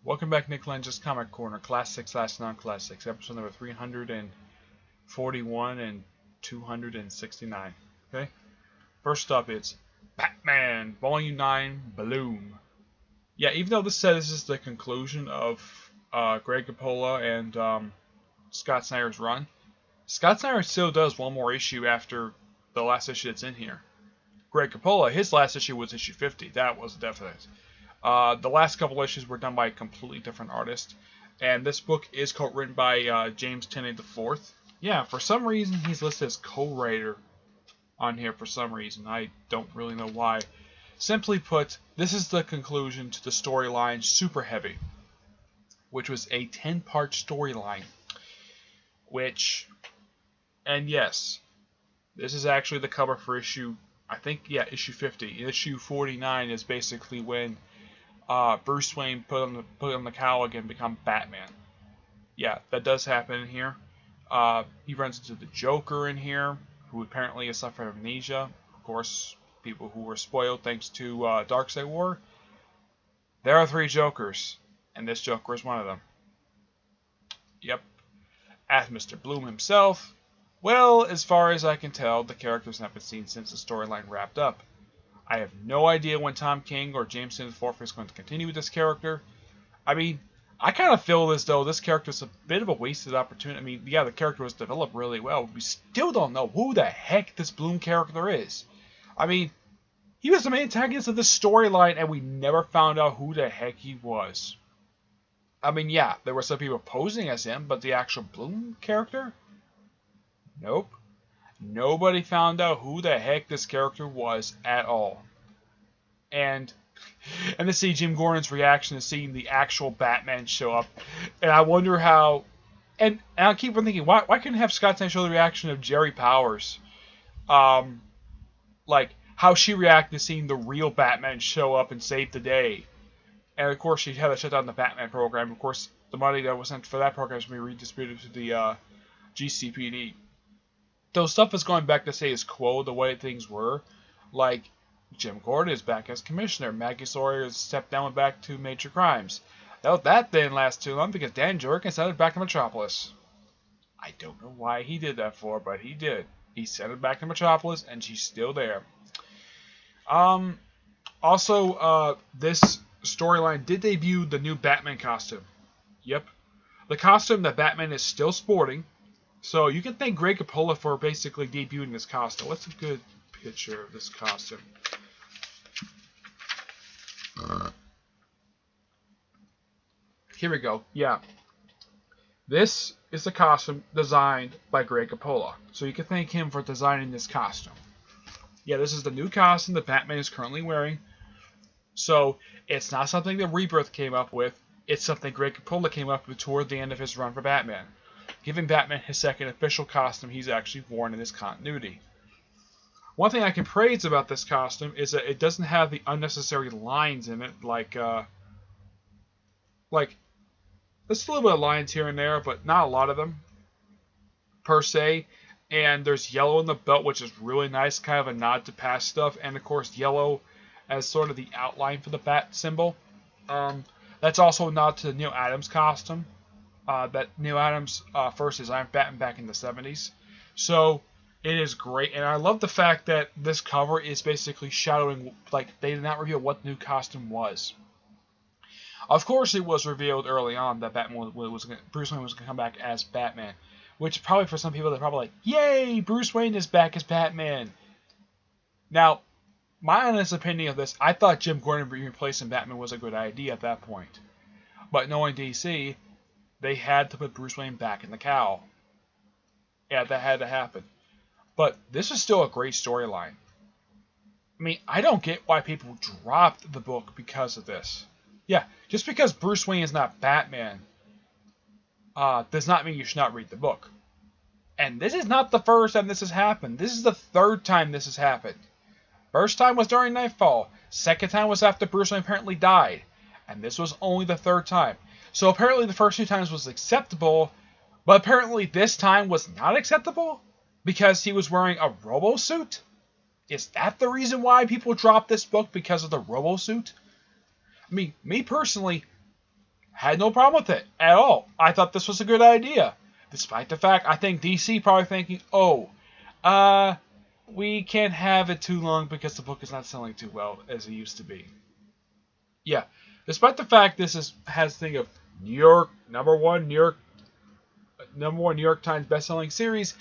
Welcome back, Nick Lenz's Comic Corner, Classics/Non-Classics, episode number 341 and 269. Okay? First up, it's Batman, Volume 9, Bloom. Yeah, even though this is the conclusion of Greg Capullo and Scott Snyder's run, Scott Snyder still does one more issue after the last issue that's in here. Greg Capullo, his last issue was issue 50. That was definite. The last couple issues were done by a completely different artist, and this book is co-written by James Tynion IV. Yeah, for some reason he's listed as co-writer on here for some reason. I don't really know why. Simply put, this is the conclusion to the storyline Super Heavy, which was a 10-part storyline. And yes, this is actually the cover for issue, issue 50. Issue 49 is basically when Bruce Wayne put on the cowl again and become Batman. Yeah, that does happen in here. He runs into the Joker in here, who apparently has suffered amnesia. Of course, people who were spoiled thanks to Darkseid War. There are 3 Jokers, and this Joker is one of them. Yep. As Mr. Bloom himself, well, as far as I can tell, the character's not been seen since the storyline wrapped up. I have no idea when Tom King or James Tynion IV is going to continue with this character. I mean, I kind of feel as though this character is a bit of a wasted opportunity. I mean, yeah, the character was developed really well, but we still don't know who the heck this Bloom character is. I mean, he was the main antagonist of this storyline, and we never found out who the heck he was. I mean, yeah, there were some people posing as him, but the actual Bloom character? Nope. Nobody found out who the heck this character was at all. And to see Jim Gordon's reaction to seeing the actual Batman show up. And I wonder how... And I keep on thinking, why couldn't have Scott Snyder show the reaction of Jerry Powers? Like, how she reacted to seeing the real Batman show up and save the day. And of course, she had to shut down the Batman program. Of course, the money that was sent for that program is going to be redistributed to the GCPD. Though stuff is going back to status quo, the way things were, like Jim Gordon is back as commissioner, Maggie Sawyer has stepped down and back to Major Crimes. That didn't last too long because Dan Jurgens sent it back to Metropolis. I don't know why he did that for, but he did. He sent it back to Metropolis, and she's still there. Also, this storyline did debut the new Batman costume. Yep. The costume that Batman is still sporting. So you can thank Greg Capullo for basically debuting this costume. What's a good picture of this costume? Here we go. Yeah. This is the costume designed by Greg Capullo. So you can thank him for designing this costume. Yeah, this is the new costume that Batman is currently wearing. So it's not something that Rebirth came up with. It's something Greg Capullo came up with toward the end of his run for Batman, giving Batman his second official costume he's actually worn in this continuity. One thing I can praise about this costume is that it doesn't have the unnecessary lines in it, like there's a little bit of lines here and there, but not a lot of them, per se. And there's yellow in the belt, which is really nice, kind of a nod to past stuff, and of course yellow as sort of the outline for the bat symbol. That's also a nod to the Neil Adams costume. That Neil Adams first designed Batman back in the 70s. So it is great, and I love the fact that this cover is basically shadowing, like, they did not reveal what the new costume was. Of course, it was revealed early on that Bruce Wayne was going to come back as Batman, which probably for some people they're probably like, yay, Bruce Wayne is back as Batman. Now, my honest opinion of this, I thought Jim Gordon replacing Batman was a good idea at that point, but knowing DC, they had to put Bruce Wayne back in the cowl. Yeah, that had to happen. But this is still a great storyline. I mean, I don't get why people dropped the book because of this. Yeah, just because Bruce Wayne is not Batman does not mean you should not read the book. And this is not the first time this has happened. This is the 3rd time this has happened. First time was during Nightfall. Second time was after Bruce Wayne apparently died. And this was only the 3rd time. So apparently the first 2 times was acceptable, but apparently this time was not acceptable because he was wearing a robo-suit? Is that the reason why people dropped this book, because of the robo-suit? I mean, me personally, Had no problem with it at all. I thought this was a good idea. Despite the fact, I think DC probably thinking, oh, we can't have it too long because the book is not selling too well as it used to be. Yeah, despite the fact this has thing of number one New York Times best-selling series,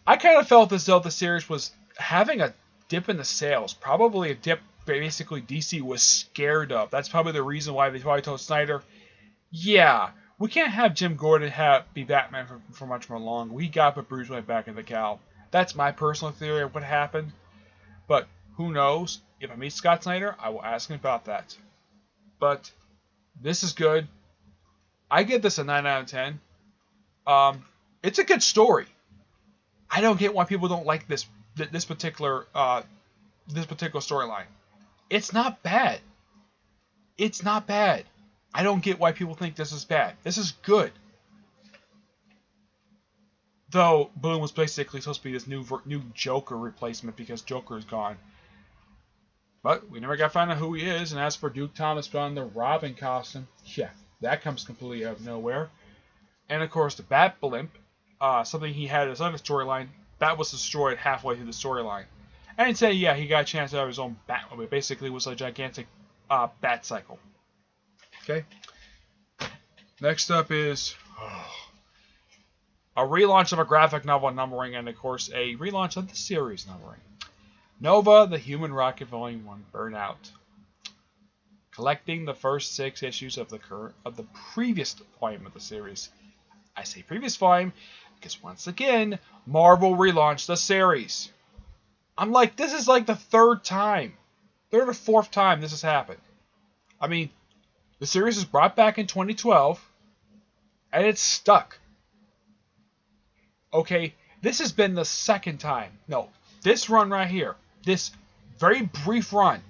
I kind of felt as though the series was having a dip in the sales, probably a dip basically DC was scared of. That's probably the reason why they probably told Snyder, yeah, we can't have Jim Gordon be Batman for much more long. We got to put Bruce Wayne back in the Cal. That's my personal theory of what happened. But who knows? If I meet Scott Snyder, I will ask him about that. But this is good. I give this a 9 out of 10. It's a good story. I don't get why people don't like this particular storyline. It's not bad. It's not bad. I don't get why people think this is bad. This is good. Though Boone was basically supposed to be this new Joker replacement because Joker is gone. But we never got to find out who he is. And as for Duke Thomas on the Robin costume, yeah, that comes completely out of nowhere. And of course the Bat Blimp, something he had in his other storyline, that was destroyed halfway through the storyline. And he'd say, yeah, he got a chance to have his own Batmobile. It basically was a gigantic bat cycle. Okay. Next up is a relaunch of a graphic novel numbering, and of course a relaunch of the series numbering. Nova, the Human Rocket Volume 1, Burnout. Collecting the first 6 issues of the previous volume of the series. I say previous volume because once again, Marvel relaunched the series. I'm like, this is like the third or fourth time this has happened. I mean, the series was brought back in 2012, and it's stuck. Okay, this has been the second time. No, this run right here, this very brief run,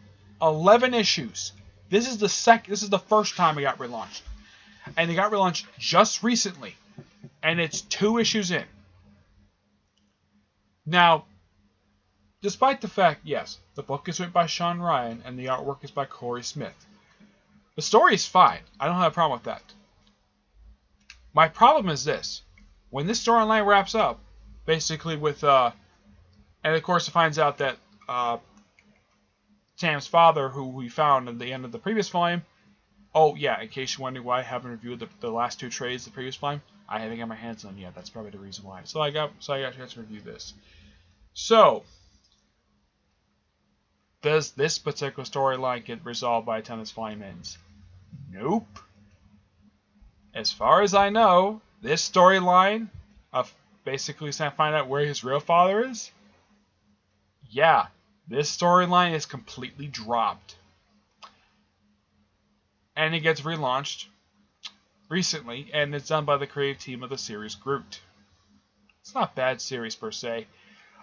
11 issues. This is the first time it got relaunched, and it got relaunched just recently, and it's 2 issues in. Now, despite the fact, yes, the book is written by Sean Ryan and the artwork is by Corey Smith. The story is fine. I don't have a problem with that. My problem is this. When this storyline wraps up, basically with, and of course it finds out that Sam's father, who we found at the end of the previous volume, oh yeah, in case you're wondering why I haven't reviewed the last 2 trades the previous volume, I haven't got my hands on them yet. That's probably the reason why. So I got a chance to review this. So, does this particular storyline get resolved by the time this volume ends? Nope. As far as I know, this storyline of basically trying to find out where his real father is, yeah, this storyline is completely dropped. And it gets relaunched recently, and it's done by the creative team of the series Groot. It's not a bad series per se.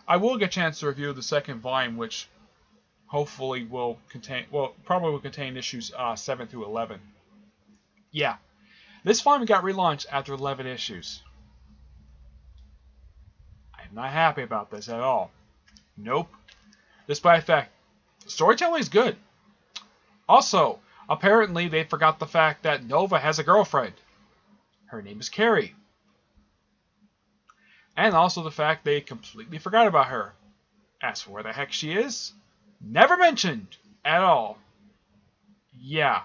I will get a chance to review the second volume, which hopefully will contain issues 7 through 11. Yeah, this volume got relaunched after 11 issues. I'm not happy about this at all. Nope. Despite the fact, storytelling is good. Also, apparently they forgot the fact that Nova has a girlfriend. Her name is Carrie. And also the fact they completely forgot about her. As for where the heck she is, never mentioned at all. Yeah.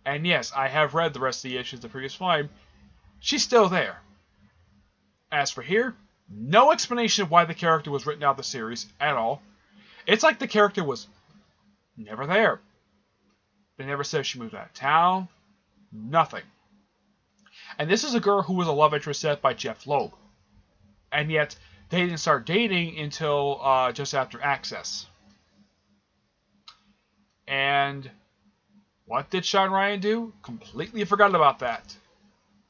And yes, I have read the rest of the issues of the previous volume. She's still there. As for here, no explanation of why the character was written out of the series at all. It's like the character was never there. They never said she moved out of town. Nothing. And this is a girl who was a love interest set by Jeff Loeb. And yet, they didn't start dating until just after Access. And what did Sean Ryan do? Completely forgot about that.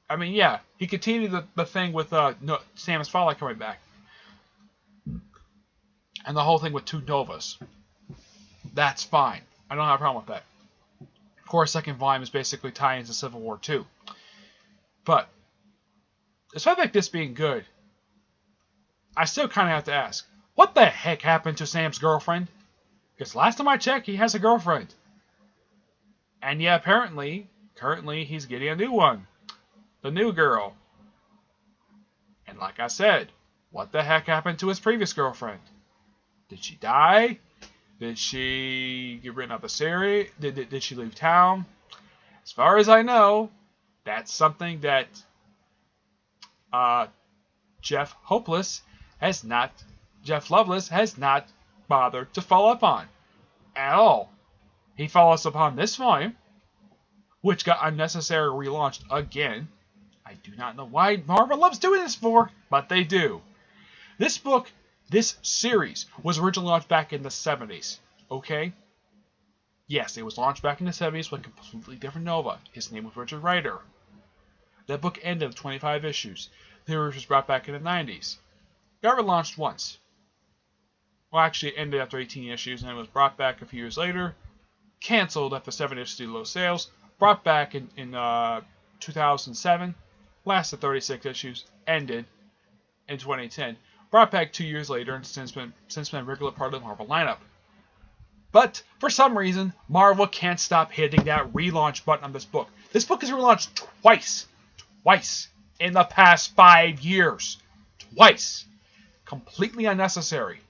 I mean, yeah, he continued the thing with Sam's father coming back. And the whole thing with 2 Novas. That's fine. I don't have a problem with that. Of course, second volume is basically tying into Civil War 2. But, despite this being good, I still kind of have to ask, what the heck happened to Sam's girlfriend? Because last time I checked, he has a girlfriend. And yeah, apparently, currently he's getting a new one. The New Girl. And like I said, what the heck happened to his previous girlfriend? Did she die? Did she get written out of the series? Did she leave town? As far as I know, that's something that Jeff Loveless has not bothered to follow up on at all. He follows upon this volume, which got unnecessarily relaunched again. I do not know why Marvel loves doing this for, but they do. This book, this series, was originally launched back in the 70s. Okay? Yes, it was launched back in the 70s with a completely different Nova. His name was Richard Rider. That book ended with 25 issues. The series was brought back in the 90s. Got relaunched once. Well, actually, it ended after 18 issues, and it was brought back a few years later. Canceled after 7 issues due to low sales. Brought back in 2007. Lasted 36 issues. Ended in 2010. Brought back 2 years later, and since been a regular part of the Marvel lineup. But, for some reason, Marvel can't stop hitting that relaunch button on this book. This book is relaunched twice. Twice. In the past 5 years. Twice. Completely unnecessary.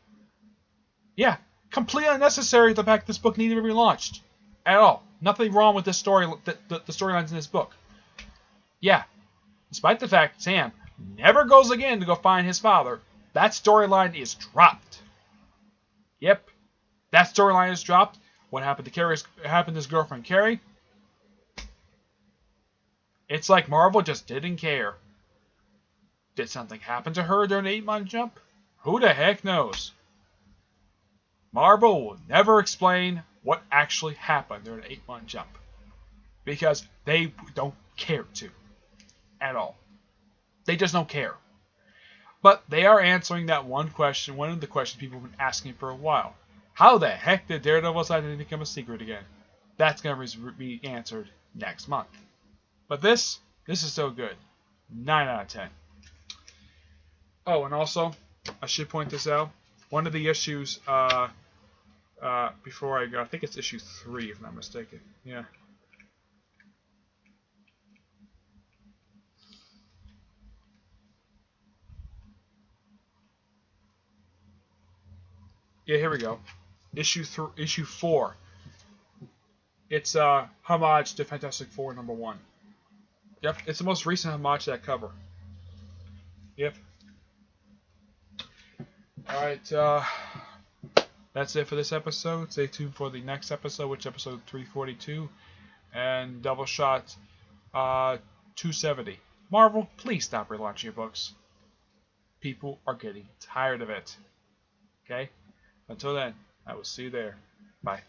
Yeah, completely unnecessary the fact this book needed to be relaunched. At all. Nothing wrong with this story, the storylines in this book. Yeah. Despite the fact Sam never goes again to go find his father, that storyline is dropped. Yep. That storyline is dropped. What happened to Carrie's happened to his girlfriend Carrie? It's like Marvel just didn't care. Did something happen to her during the 8-month jump? Who the heck knows? Marvel will never explain what actually happened during the 8-month jump. Because they don't care to. At all. They just don't care. But they are answering that one question, one of the questions people have been asking for a while. How the heck did Daredevil's identity become a secret again? That's going to be answered next month. But this is so good. 9 out of 10. Oh, and also, I should point this out. One of the issues, before I go, I think it's issue 3, if I'm not mistaken. Yeah. Yeah, here we go. Issue 4. It's a homage to Fantastic Four #1. Yep, it's the most recent homage to that cover. Yep. Alright, that's it for this episode. Stay tuned for the next episode, which is episode 342, and Doubleshot 270. Marvel, please stop relaunching your books. People are getting tired of it. Okay? Until then, I will see you there. Bye.